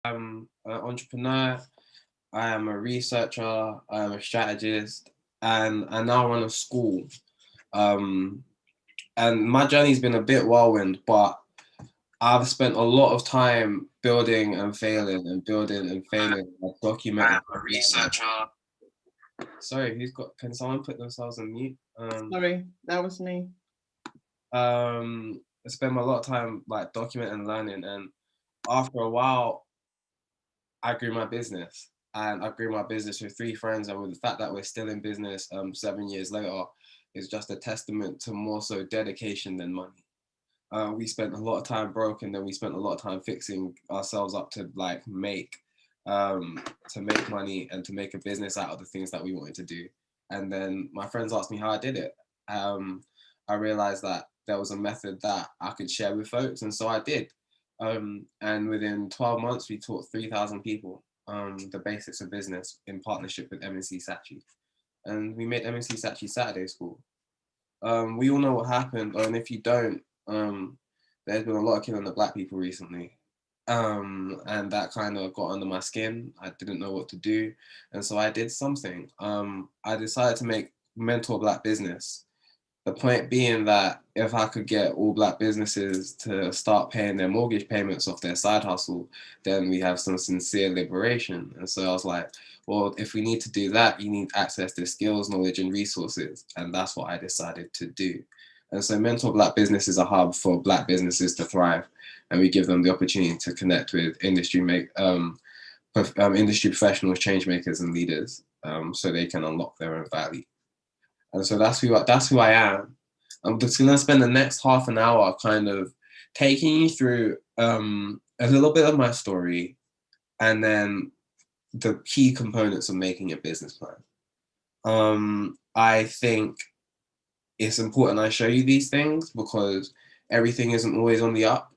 I'm an entrepreneur, I am a researcher, I am a strategist, and I now run a school. Um, and my journey's been a bit whirlwind, but I've spent a lot of time building and failing and building and failing. I've I documented am a everything. researcher. Sorry, can someone put themselves on mute? Sorry, that was me. I spent a lot of time like documenting and learning, and after a while, I grew my business. And I grew my business with three friends, and with the fact that we're still in business 7 years later, is just a testament to more so dedication than money. We spent a lot of time broke, and then we spent a lot of time fixing ourselves up to make money and to make a business out of the things that we wanted to do. And then my friends asked me how I did it. Um, I realized that there was a method that I could share with folks, and so I did. And within 12 months, we taught 3,000 people the basics of business in partnership with MNC Saatchi. And we made MNC Saatchi Saturday School. We all know what happened, and if you don't, there's been a lot of killing of black people recently. And that kind of got under my skin. I didn't know what to do, and so I did something. I decided to make mentor black business. The point being that if I could get all black businesses to start paying their mortgage payments off their side hustle, then we have some sincere liberation. And so I was like, well, if we need to do that, you need access to skills, knowledge, and resources. And that's what I decided to do. And so Mentor Black Business is a hub for black businesses to thrive. And we give them the opportunity to connect with industry professionals, change makers, and leaders so they can unlock their own value. And so that's who I am. I'm just gonna spend the next half an hour kind of taking you through a little bit of my story and then the key components of making a business plan. I think it's important I show you these things because everything isn't always on the up.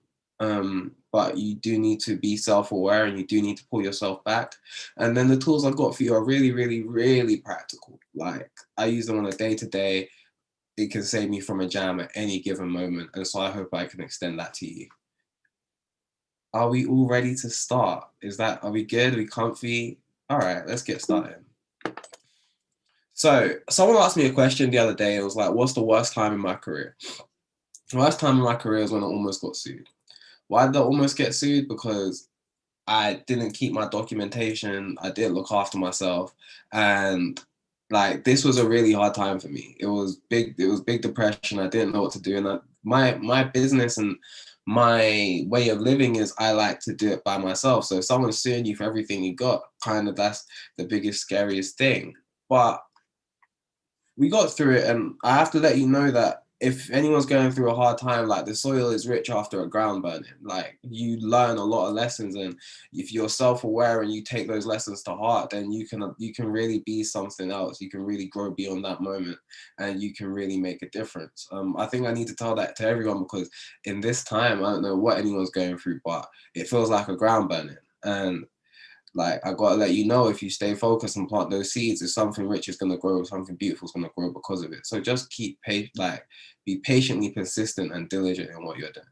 But you do need to be self-aware and you do need to pull yourself back. And then the tools I've got for you are really, really, really practical. Like I use them on a day-to-day. It can save me from a jam at any given moment. And so I hope I can extend that to you. Are we all ready to start? Are we good? Are we comfy? All right, let's get started. So someone asked me a question the other day. It was like, what's the worst time in my career? The worst time in my career is when I almost got sued. Why did I almost get sued? Because I didn't keep my documentation. I didn't look after myself. And like, this was a really hard time for me. It was big depression. I didn't know what to do. And my business and my way of living is I like to do it by myself. So if someone's suing you for everything you got, kind of that's the biggest, scariest thing. But we got through it, and I have to let you know that if anyone's going through a hard time, like the soil is rich after a ground burning. Like you learn a lot of lessons, and if you're self-aware and you take those lessons to heart, then you can really be something else. You can really grow beyond that moment, and you can really make a difference. I think I need to tell that to everyone because in this time, I don't know what anyone's going through, but it feels like a ground burning, and like I gotta let you know, if you stay focused and plant those seeds, if something rich is gonna grow, something beautiful is gonna grow because of it. So just be patiently persistent and diligent in what you're doing.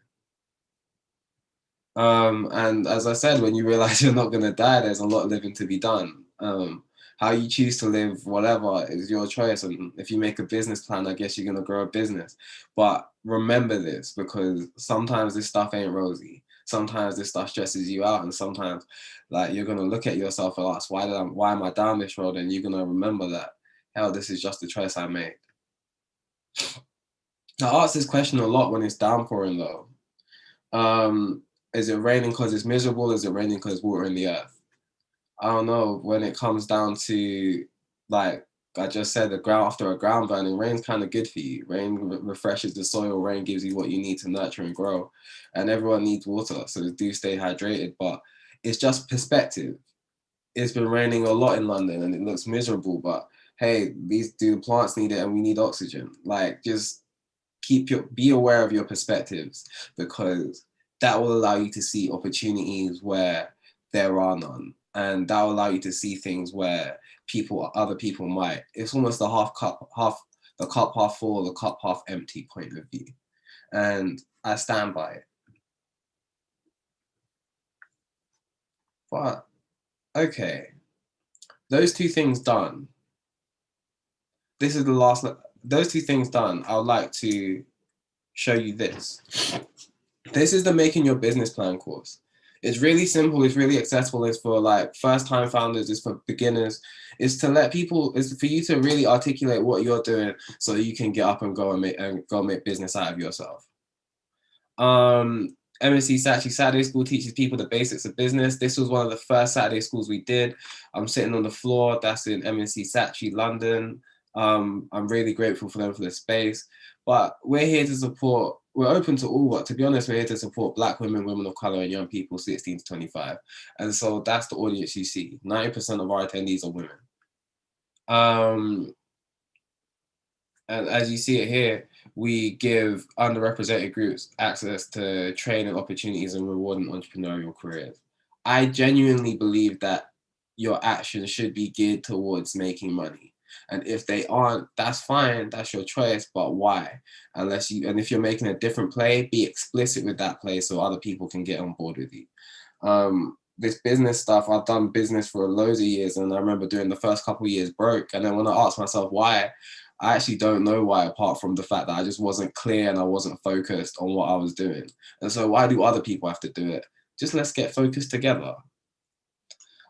And as I said, when you realize you're not gonna die, there's a lot of living to be done. How you choose to live, whatever, is your choice. And if you make a business plan, I guess you're gonna grow a business. But remember this, because sometimes this stuff ain't rosy. Sometimes this stuff stresses you out, and sometimes, like, you're gonna look at yourself and ask, why am I down this road? And you're gonna remember that, hell, this is just the choice I made. I ask this question a lot when it's downpouring, though. Um, is it raining because it's miserable? Is it raining because there's water in the earth? I don't know. When it comes down to, like I just said, the ground after a ground burning, rain's kind of good for you. Rain refreshes the soil. Rain gives you what you need to nurture and grow. And everyone needs water, so do stay hydrated. But it's just perspective. It's been raining a lot in London, and it looks miserable. But hey, these do the plants need it, and we need oxygen. Like, just be aware of your perspectives, because that will allow you to see opportunities where there are none, and that will allow you to see things where other people might. It's almost the cup half full, the cup half empty point of view, and I stand by it. But okay, those two things done. This is the last. Those two things done. I would like to show you this. This is the Making Your Business Plan course. It's really simple. It's really accessible. It's for like first-time founders. It's for beginners. It's to let people. It's for you to really articulate what you're doing, so that you can get up and go and make business out of yourself. MSc Saatchi Saturday School teaches people the basics of business. This was one of the first Saturday schools we did. I'm sitting on the floor. That's in MSc Saatchi, London. I'm really grateful for them for the space. But we're here to support, we're open to all, but to be honest, we're here to support Black women, women of color, and young people 16 to 25. And so that's the audience you see. 90% of our attendees are women. And as you see it here, we give underrepresented groups access to training opportunities and rewarding entrepreneurial careers. I genuinely believe that your actions should be geared towards making money. And if they aren't, that's fine, that's your choice, but why? And if you're making a different play, be explicit with that play so other people can get on board with you. This business stuff, I've done business for loads of years, and I remember doing the first couple of years broke. And then when I asked myself why, I actually don't know why, apart from the fact that I just wasn't clear and I wasn't focused on what I was doing. And so why do other people have to do it? Just let's get focused together.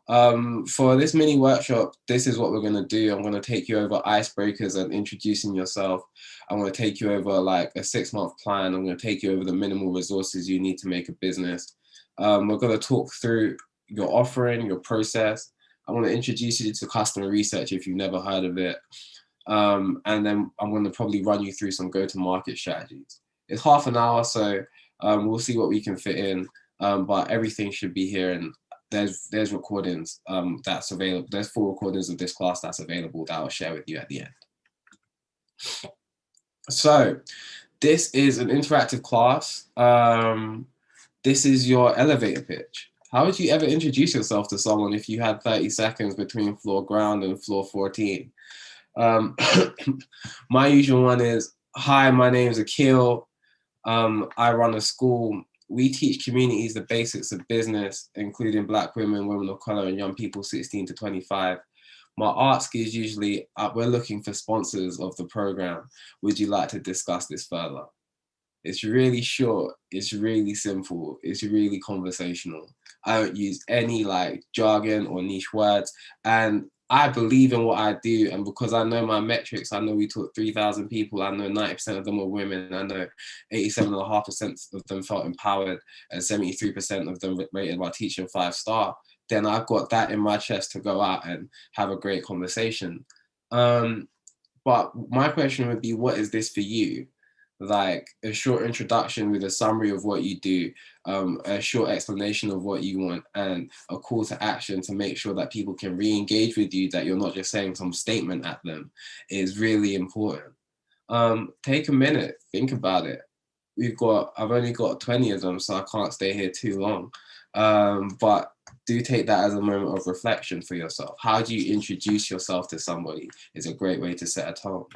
For this mini workshop, this is what we're going to do. I'm going to take you over icebreakers and introducing yourself. I'm going to take you over like a 6-month plan. I'm going to take you over the minimal resources you need to make a business. We're going to talk through your offering, your process. I want to introduce you to customer research if you've never heard of it. And then I'm going to probably run you through some go-to-market strategies. It's half an hour, so we'll see what we can fit in, but everything should be here, and there's recordings that's available. There's 4 recordings of this class that's available that I'll share with you at the end. So this is an interactive class. This is your elevator pitch. How would you ever introduce yourself to someone if you had 30 seconds between floor ground and floor 14? My usual one is, hi, my name is Akil. I run a school. We teach communities the basics of business, including Black women, women of color, and young people 16 to 25. My ask is usually, we're looking for sponsors of the program. Would you like to discuss this further? It's really short, it's really simple, it's really conversational. I don't use any like jargon or niche words, and I believe in what I do. And because I know my metrics, I know we taught 3,000 people, I know 90% of them were women, I know 87.5% of them felt empowered, and 73% of them rated my teaching 5-star, then I've got that in my chest to go out and have a great conversation. But my question would be, what is this for you? Like a short introduction with a summary of what you do, a short explanation of what you want, and a call to action to make sure that people can re-engage with you, that you're not just saying some statement at them, is really important. Take a minute, think about it. I've only got 20 of them, so I can't stay here too long. But do take that as a moment of reflection for yourself. How do you introduce yourself to somebody is a great way to set a tone.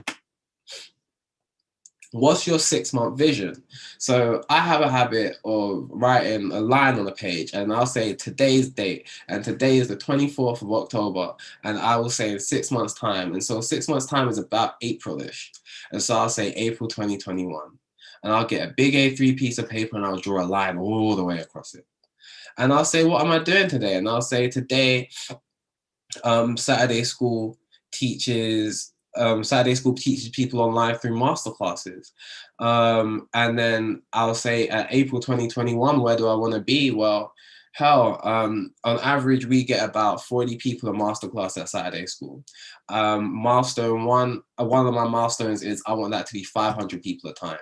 What's your 6-month vision? So I have a habit of writing a line on a page, and I'll say today's date, and today is the 24th of October, and I will say in 6 months time. And so 6 months time is about April-ish. And so I'll say April 2021. And I'll get a big A3 piece of paper and I'll draw a line all the way across it. And I'll say, what am I doing today? And I'll say today, Saturday school teaches people online through masterclasses. And then I'll say at April 2021, where do I want to be? Well, hell, on average, we get about 40 people a masterclass at Saturday school. Milestone one of my milestones is I want that to be 500 people a time.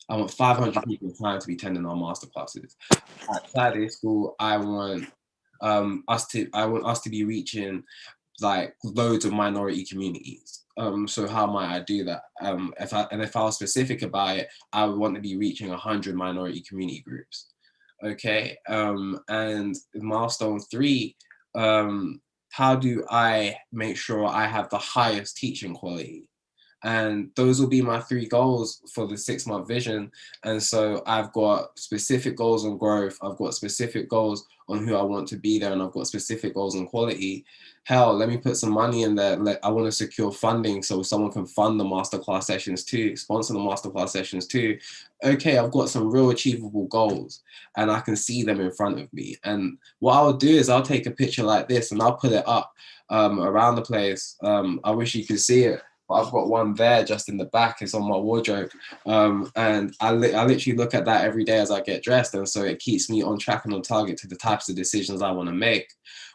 I want 500 people a time to be attending our masterclasses. At Saturday school, I want us to be reaching like loads of minority communities. So how might I do that? If I was specific about it, I would want to be reaching 100 minority community groups. Okay, and milestone 3, how do I make sure I have the highest teaching quality? And those will be my 3 goals for the 6-month vision. And so I've got specific goals on growth. I've got specific goals on who I want to be there. And I've got specific goals on quality. Hell, let me put some money in there. I want to secure funding so someone can fund the masterclass sessions too, sponsor the masterclass sessions too. Okay, I've got some real achievable goals and I can see them in front of me. And what I'll do is I'll take a picture like this and I'll put it up around the place. I wish you could see it. I've got one there just in the back. It's on my wardrobe. And I literally look at that every day as I get dressed. And so it keeps me on track and on target to the types of decisions I want to make.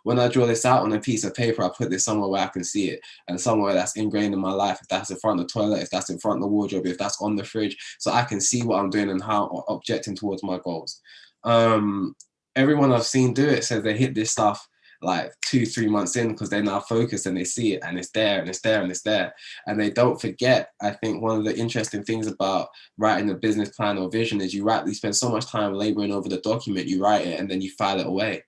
When I draw this out on a piece of paper, I put this somewhere where I can see it and somewhere that's ingrained in my life. If that's in front of the toilet, if that's in front of the wardrobe, if that's on the fridge, so I can see what I'm doing and how I'm objecting towards my goals. Everyone I've seen do it says they hit this stuff like 2-3 months in because they're now focused and they see it and it's there and it's there and it's there and they don't forget. I think one of the interesting things about writing a business plan or vision is you spend so much time laboring over the document, you write it and then you file it away.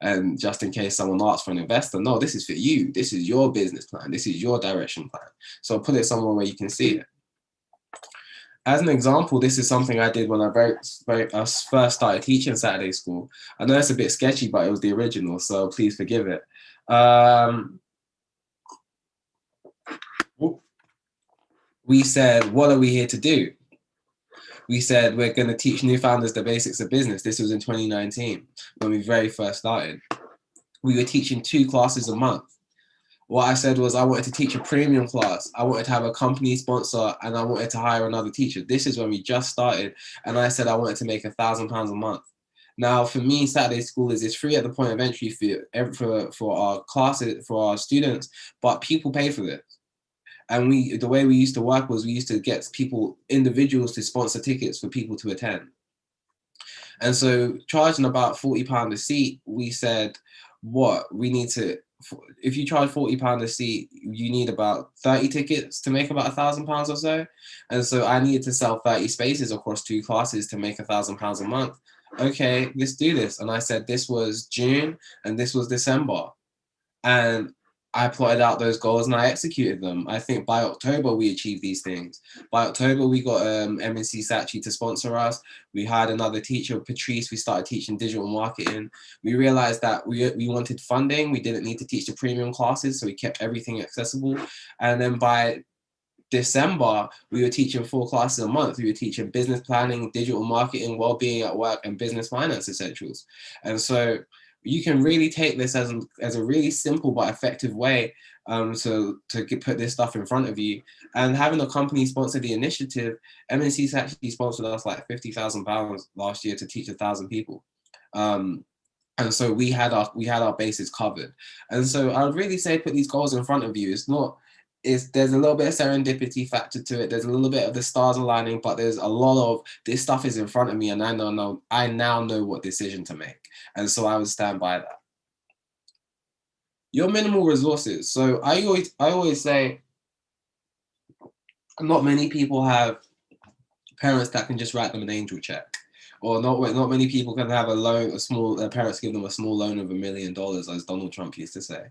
And just in case someone asks for an investor, no, this is for you. This is your business plan. This is your direction plan. So put it somewhere where you can see it. As an example, this is something I did when I first started teaching Saturday school. I know it's a bit sketchy, but it was the original, so please forgive it. We said, what are we here to do? We said, we're going to teach new founders the basics of business. This was in 2019, when we very first started. We were teaching 2 classes a month. What I said was I wanted to teach a premium class. I wanted to have a company sponsor and I wanted to hire another teacher. This is when we just started. And I said I wanted to make £1,000 a month. Now, for me, Saturday school is free at the point of entry for our classes, for our students, but people pay for this. And the way we used to work was we used to get individuals to sponsor tickets for people to attend. And so charging about £40 a seat, we said, if you charge £40 a seat, you need about 30 tickets to make about £1,000 or so. And so I needed to sell 30 spaces across 2 classes to make £1,000 a month. Okay, let's do this. And I said, this was June and this was December. And I plotted out those goals and I executed them. I think by October, we achieved these things. By October, we got M&C Saatchi to sponsor us. We hired another teacher, Patrice. We started teaching digital marketing. We realized that we wanted funding. We didn't need to teach the premium classes, so we kept everything accessible. And then by December, we were teaching 4 classes a month. We were teaching business planning, digital marketing, well-being at work, and business finance essentials. And so you can really take this as a really simple but effective way to put this stuff in front of you. And having a company sponsor the initiative, M&C's actually sponsored us like £50,000 last year to teach 1,000 people. And so we had our bases covered. And so I would really say put these goals in front of you. There's a little bit of serendipity factor to it. There's a little bit of the stars aligning, but there's a lot of this stuff is in front of me, and I now know what decision to make, and so I would stand by that. Your minimal resources. So I always say, not many people have parents that can just write them an angel check, or not many people can have their parents give them a small loan of $1 million, as Donald Trump used to say.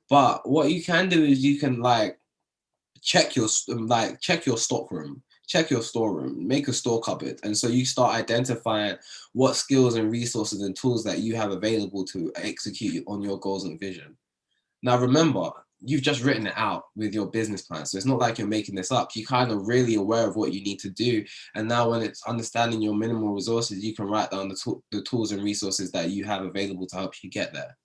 But what you can do is you can check your stockroom, check your storeroom, make a store cupboard. And so you start identifying what skills and resources and tools that you have available to execute on your goals and vision. Now, remember, you've just written it out with your business plan. So it's not like you're making this up. You're kind of really aware of what you need to do. And now when it's understanding your minimal resources, you can write down the tools and resources that you have available to help you get there.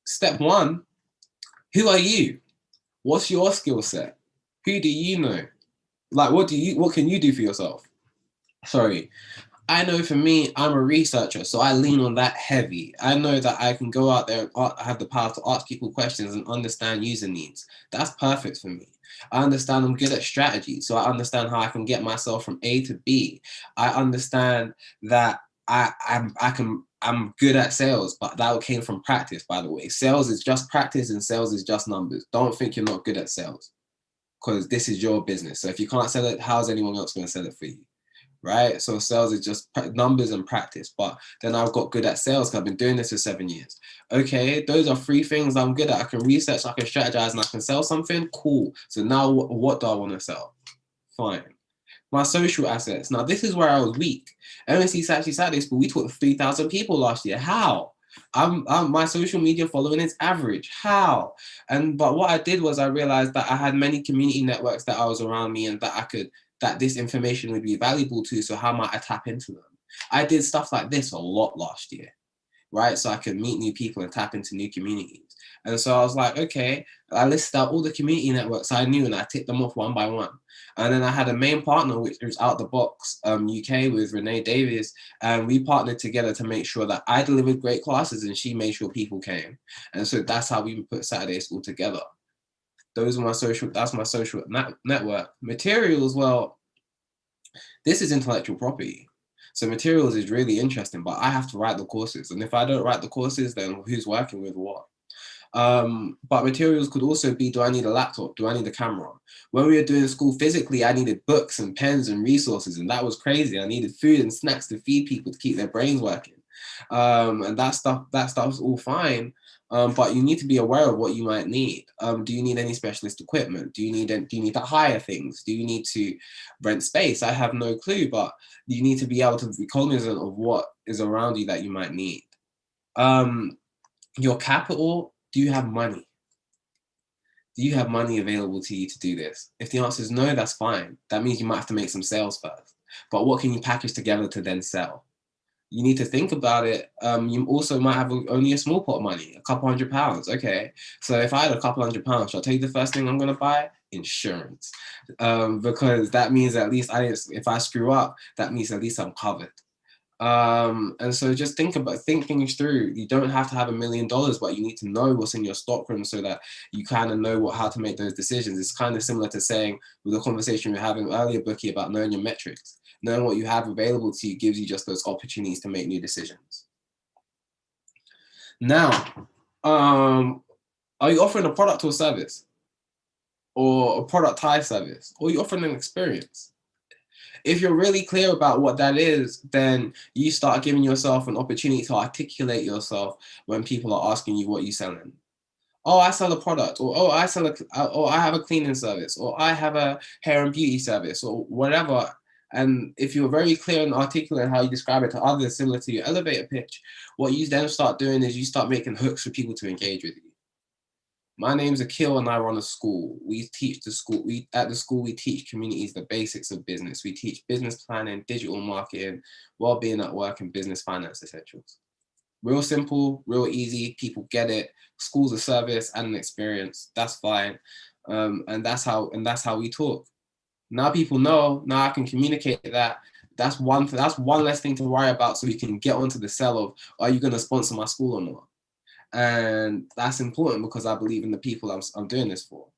Step 1, who are you? What's your skill set? Who do you know? What can you do for yourself? Sorry. I know for me, I'm a researcher, so I lean on that heavy. I know that I can go out there and have the power to ask people questions and understand user needs. That's perfect for me. I understand I'm good at strategy, so I understand how I can get myself from A to B. I understand that I'm good at sales, but that came from practice, by the way. Sales is just practice and sales is just numbers. Don't think you're not good at sales, because this is your business. So if you can't sell it, how's anyone else going to sell it for you? right? So sales is just numbers and practice. But then I've got good at sales because I've been doing this for 7 years. Okay, those are 3 things I'm good at. I can research, I can strategize, and I can sell something. Cool. So now what do I want to sell? Fine. My social assets. Now this is where I was weak. MSC Saturday School, we taught 3,000 people last year. How? My social media following is average. How? But what I did was I realized that I had many community networks that I was around me and that this information would be valuable to. So how might I tap into them? I did stuff like this a lot last year, right? So I could meet new people and tap into new communities. And so I was like, okay, I listed out all the community networks I knew and I ticked them off one by one. And then I had a main partner, which was Out the Box UK with Renee Davies. And we partnered together to make sure that I delivered great classes and she made sure people came. And so that's how we put Saturday School together. That's my social network. Materials, well, this is intellectual property. So materials is really interesting, but I have to write the courses. And if I don't write the courses, then who's working with what? But materials could also be, do I need a laptop? Do I need a camera? When we were doing school physically, I needed books and pens and resources, and that was crazy. I needed food and snacks to feed people to keep their brains working. And that stuff's all fine. But you need to be aware of what you might need. Do you need any specialist equipment? Do you need to hire things? Do you need to rent space? I have no clue, but you need to be able to be cognizant of what is around you that you might need. Your capital, do you have money? Do you have money available to you to do this? If the answer is no, that's fine. That means you might have to make some sales first. But what can you package together to then sell? You need to think about it. You also might have only a small pot of money, a couple £100. Okay, so if I had a couple £100, shall I tell you the first thing I'm going to buy? Insurance, because that means at least if I screw up, that means at least I'm covered. And so just think things through. You don't have to have $1 million, but you need to know what's in your stockroom so that you kind of know how to make those decisions. It's kind of similar to saying with the conversation we were having earlier, Bookie, about knowing your metrics. Knowing what you have available to you gives you just those opportunities to make new decisions. Now, are you offering a product or service? Or a productized service? Or are you offering an experience? If you're really clear about what that is, then you start giving yourself an opportunity to articulate yourself when people are asking you what you're selling. Oh, I sell a product, or oh, I have a cleaning service, or I have a hair and beauty service, or whatever. And if you're very clear and articulate how you describe it to others, similar to your elevator pitch, what you then start doing is you start making hooks for people to engage with you. My name's Akil and I run a school. At the school we teach communities the basics of business. We teach business planning, digital marketing, well-being at work, and business finance essentials. Real simple, real easy. People get it. School's a service and an experience. That's fine, and that's how we talk. Now people know. Now I can communicate that. That's one less thing to worry about. So we can get onto the sell of, are you going to sponsor my school or not? And that's important because I believe in the people I'm doing this for.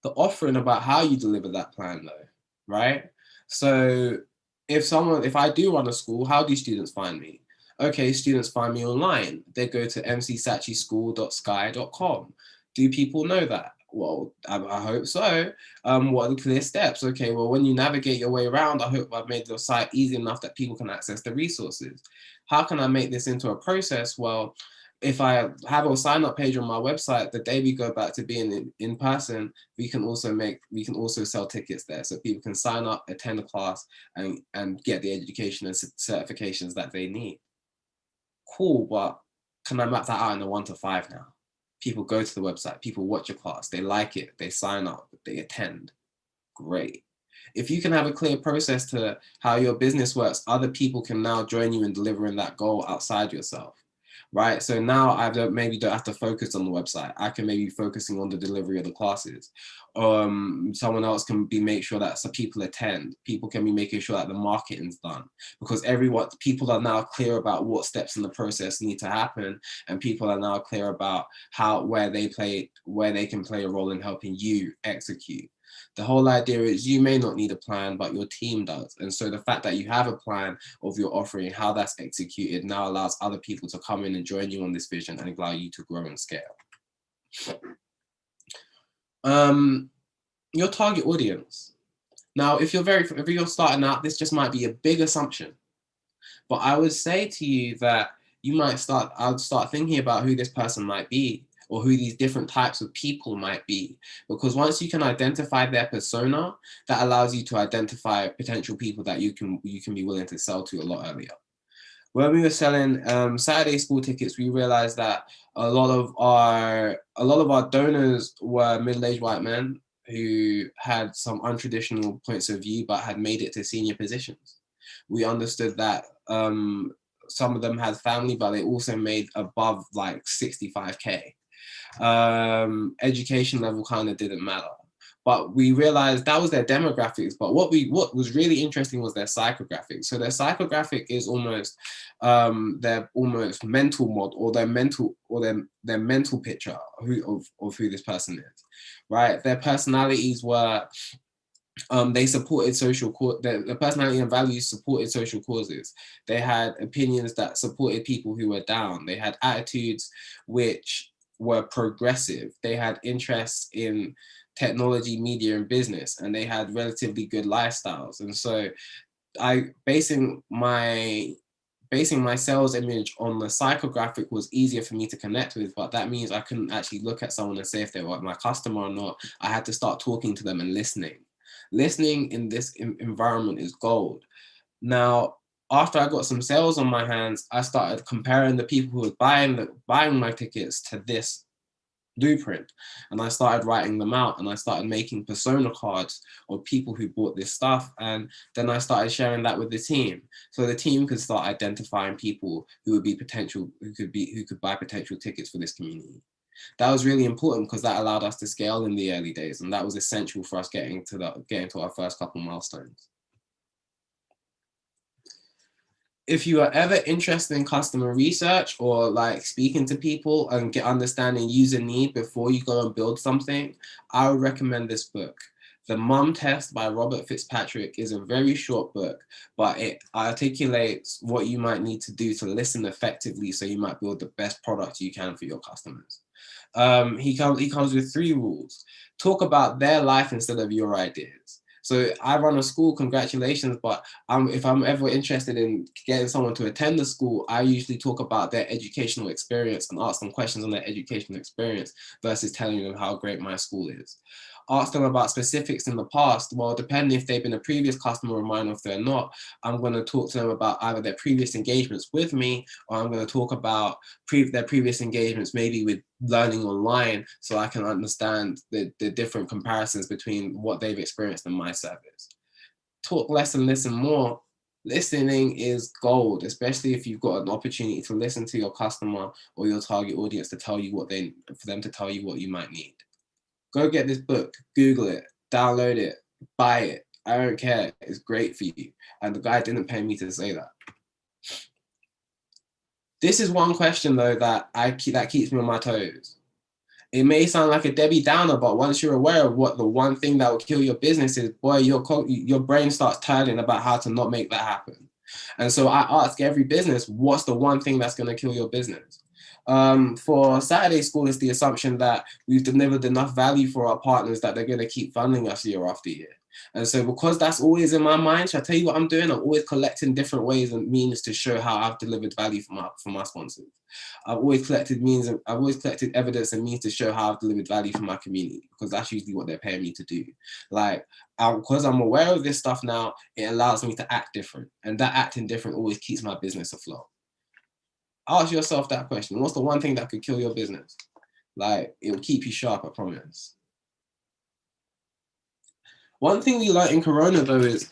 The offering about how you deliver that plan though, right? So if I do run a school, how do students find me? Okay, students find me online. They go to mcsachyschool.sky.com. Do people know that? Well, I hope so. What are the clear steps? Okay, well, when you navigate your way around, I hope I've made the site easy enough that people can access the resources. How can I make this into a process? Well, if I have a sign up page on my website, the day we go back to being in person, we can also sell tickets there. So people can sign up, attend a class, and get the education and certifications that they need. Cool, but can I map that out in a 1 to 5 now? People go to the website, people watch your class, they like it, they sign up, they attend. Great. If you can have a clear process to how your business works, other people can now join you in delivering that goal outside yourself. Right. So now maybe don't have to focus on the website. I can maybe be focusing on the delivery of the classes. Someone else can make sure that people attend. People can be making sure that the marketing's done, because people are now clear about what steps in the process need to happen, and people are now clear about where they can play a role in helping you execute. The whole idea is you may not need a plan, but your team does. And so the fact that you have a plan of your offering, how that's executed, now allows other people to come in and join you on this vision and allow you to grow and scale. Your target audience. Now, if you're starting out, this just might be a big assumption. But I would say to you that I would start thinking about who this person might be or who these different types of people might be. Because once you can identify their persona, that allows you to identify potential people that you can be willing to sell to a lot earlier. When we were selling Saturday school tickets, we realized that a lot of our donors were middle-aged white men who had some untraditional points of view but had made it to senior positions. We understood that some of them had family, but they also made above like 65K. Education level kind of didn't matter. But we realized that was their demographics. But what was really interesting was their psychographics. So their psychographic is almost their almost mental model or their mental picture of who this person is, right? Their personalities were they supported the personality and values supported social causes. They had opinions that supported people who were down. They had attitudes which were progressive. They had interests in technology, media, and business, and they had relatively good lifestyles. And so I basing my sales image on the psychographic was easier for me to connect with, but that means I couldn't actually look at someone and say if they were my customer or not. I had to start talking to them and listening. Listening in this environment is gold. Now, after I got some sales on my hands, I started comparing the people who were buying my tickets to this blueprint, and I started writing them out, and I started making persona cards of people who bought this stuff, and then I started sharing that with the team, so the team could start identifying people who could buy potential tickets for this community. That was really important because that allowed us to scale in the early days, and that was essential for us getting to our first couple milestones. If you are ever interested in customer research or like speaking to people and understanding user need before you go and build something, I would recommend this book. The Mum Test by Robert Fitzpatrick is a very short book, but it articulates what you might need to do to listen effectively so you might build the best product you can for your customers. He comes with 3 rules. Talk about their life instead of your ideas. So I run a school, congratulations, but if I'm ever interested in getting someone to attend the school, I usually talk about their educational experience and ask them questions on their educational experience versus telling them how great my school is. Ask them about specifics in the past. Well, depending if they've been a previous customer of mine or if they're not, I'm going to talk to them about either their previous engagements with me, or I'm going to talk about their previous engagements maybe with learning online, so I can understand the different comparisons between what they've experienced in my service. Talk less and listen more. Listening is gold, especially if you've got an opportunity to listen to your customer or your target audience to tell you for them to tell you what you might need. Go get this book, Google it, download it, buy it. I don't care. It's great for you. And the guy didn't pay me to say that. This is one question though that keeps me on my toes. It may sound like a Debbie Downer, but once you're aware of what the one thing that will kill your business is, boy, your brain starts turning about how to not make that happen. And so I ask every business, what's the one thing that's going to kill your business? For Saturday School, it's the assumption that we've delivered enough value for our partners that they're going to keep funding us year after year. And so because that's always in my mind, shall I tell you what I'm doing? I'm always collecting different ways and means to show how I've delivered value for my sponsors. I've always collected evidence and means to show how I've delivered value for my community, because that's usually what they're paying me to do. Like, because I'm aware of this stuff now, it allows me to act different. And that acting different always keeps my business afloat. Ask yourself that question. What's the one thing that could kill your business? Like, it will keep you sharp, I promise. One thing we learned in Corona though is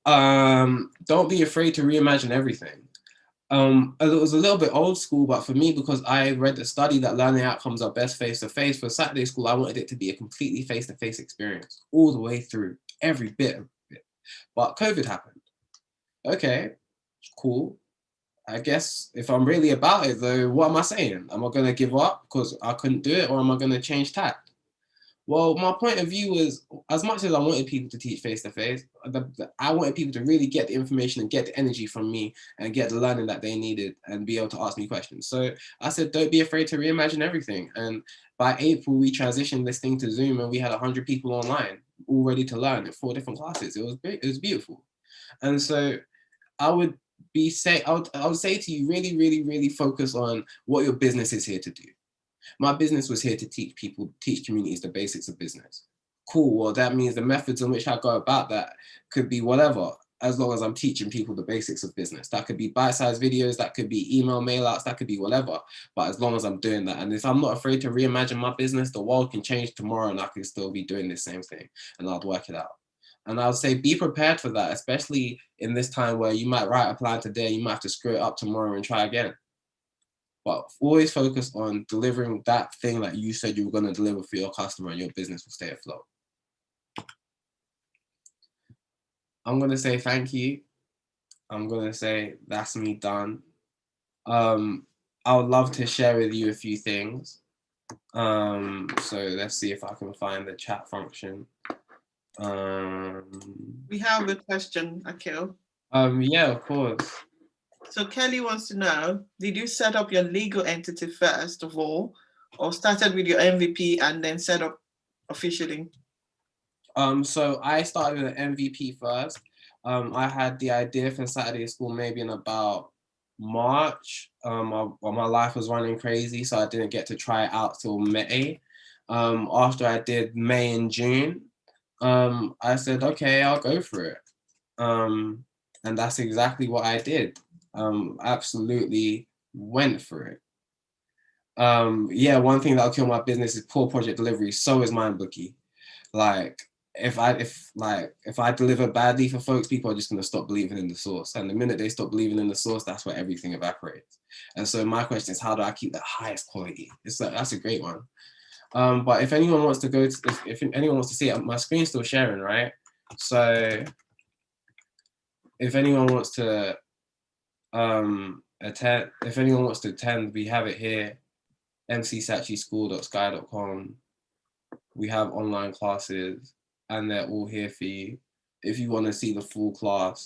don't be afraid to reimagine everything. It was a little bit old school, but for me, because I read the study that learning outcomes are best face-to-face, for Saturday School, I wanted it to be a completely face-to-face experience all the way through, every bit of it. But COVID happened. Okay, cool. I guess if I'm really about it though, what am I saying? Am I going to give up because I couldn't do it, or am I going to change tack? Well, my point of view was, as much as I wanted people to teach face-to-face, I wanted people to really get the information and get the energy from me and get the learning that they needed and be able to ask me questions. So I said, don't be afraid to reimagine everything. And by April, we transitioned this thing to Zoom and we had 100 people online. all ready to learn in 4 different classes. It was great. It was beautiful. And so I would I would say to you, really, really, really focus on what your business is here to do. My business was here to teach communities the basics of business. Cool. Well, that means the methods in which I go about that could be whatever, as long as I'm teaching people the basics of business. That could be bite-sized videos, that could be email mailouts, that could be whatever. But as long as I'm doing that, and if I'm not afraid to reimagine my business, the world can change tomorrow and I can still be doing the same thing and I'll work it out. And I would say be prepared for that, especially in this time where you might write a plan today, you might have to screw it up tomorrow and try again. But always focus on delivering that thing that you said you were going to deliver for your customer, and your business will stay afloat. I'm going to say thank you. I'm going to say that's me done. I would love to share with you a few things. So let's see if I can find the chat function. We have a question, Akhil. Yeah, of course. So Kelly wants to know, did you set up your legal entity first of all, or started with your MVP and then set up officially? So I started with an MVP first. I had the idea for Saturday School maybe in about March. My life was running crazy, so I didn't get to try it out till May. After I did May and June, I said, okay, I'll go for it. And that's exactly what I did. Absolutely went for it. Yeah, one thing that'll kill my business is poor project delivery. So is MindBookie. Like, if I deliver badly for folks, people are just going to stop believing in the source. And the minute they stop believing in the source, that's where everything evaporates. And so my question is, how do I keep the highest quality? That's a great one. But if anyone wants to go to, if anyone wants to see it, my screen's still sharing, right? So if anyone wants to attend, we have it here, mcsachyschool.sky.com. We have online classes and they're all here for you. If you want to see the full class,